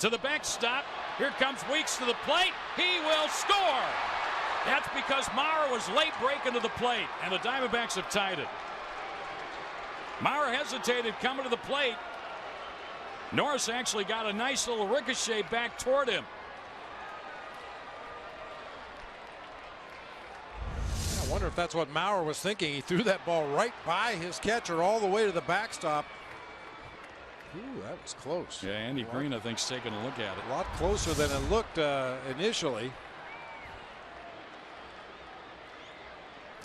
to the backstop. Here comes Weeks to the plate. He will score. That's because Maurer was late breaking to the plate, and the Diamondbacks have tied it. Maurer hesitated coming to the plate. Norris actually got a nice little ricochet back toward him. I wonder if that's what Maurer was thinking. He threw that ball right by his catcher all the way to the backstop. Ooh, that was close. Yeah, Andy Green, I think, is taking a look at it. A lot closer than it looked initially.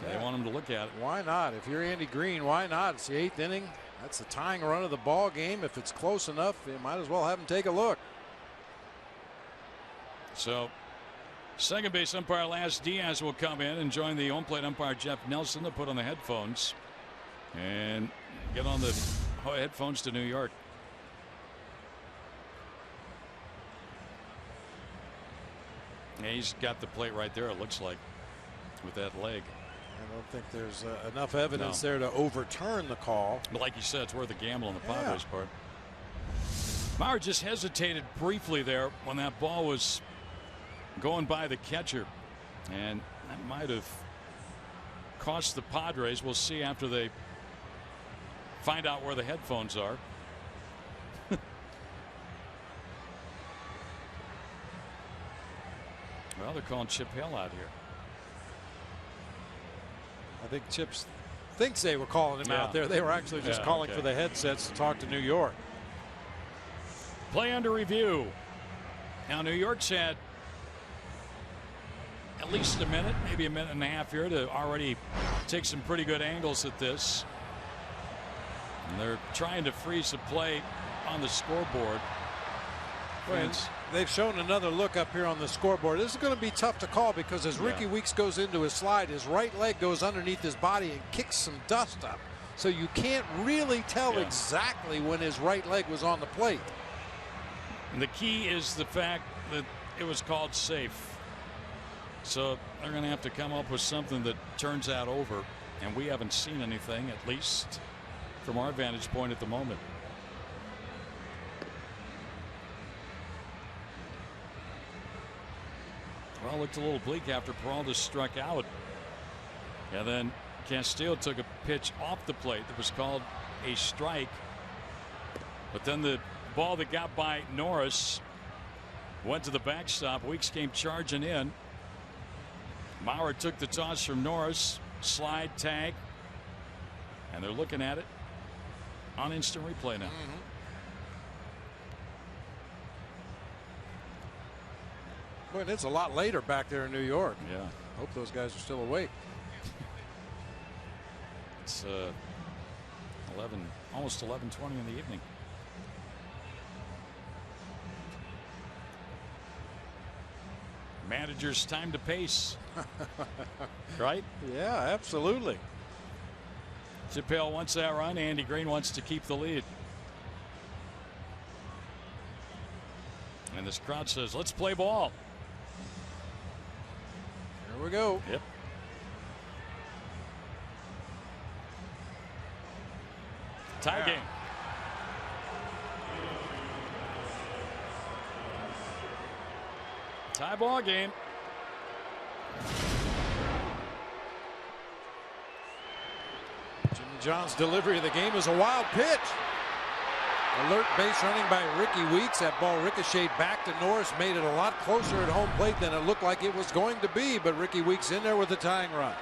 They want him to look at it. Why not? If you're Andy Green, why not? It's the 8th inning. That's the tying run of the ball game. If it's close enough, you might as well have him take a look. So, second base umpire Laz Diaz will come in and join the home plate umpire Jeff Nelson to put on the headphones and get on the headphones to New York. Yeah, he's got the plate right there, it looks like, with that leg. I don't think there's enough evidence there to overturn the call. But like you said, it's worth a gamble on the Padres part. Maurer just hesitated briefly there when that ball was going by the catcher, and that might have cost the Padres. We'll see after they find out where the headphones are. Well, they're calling Chip Hill out here. I think Chips thinks they were calling him out there. They were actually just calling for the headsets to talk to New York. Play under review. Now New York's had at least a minute, maybe a minute and a half here to already take some pretty good angles at this. And they're trying to freeze the play on the scoreboard. They've shown another look up here on the scoreboard. This is going to be tough to call because as Rickie Weeks goes into his slide, his right leg goes underneath his body and kicks some dust up. So you can't really tell exactly when his right leg was on the plate. And the key is the fact that it was called safe. So they're going to have to come up with something that turns that over. And we haven't seen anything, at least from our vantage point at the moment. Well, it looked a little bleak after Peralta struck out. And then Castillo took a pitch off the plate that was called a strike. But then the ball that got by Norris went to the backstop. Weeks came charging in. Maurer took the toss from Norris. Slide tag. And they're looking at it on instant replay now. Boy, it's a lot later back there in New York. Yeah. Hope those guys are still awake. It's 11, almost 11:20 in the evening. Manager's time to pace. Right? Yeah, absolutely. Chip Hill wants that run. Andy Green wants to keep the lead. And this crowd says, let's play ball. Here we go. Yep. Tie game. Tie ball game. Jimmy John's delivery of the game is a wild pitch. Alert base running by Rickie Weeks. That ball ricocheted back to Norris, made it a lot closer at home plate than it looked like it was going to be, but Rickie Weeks in there with the tying run.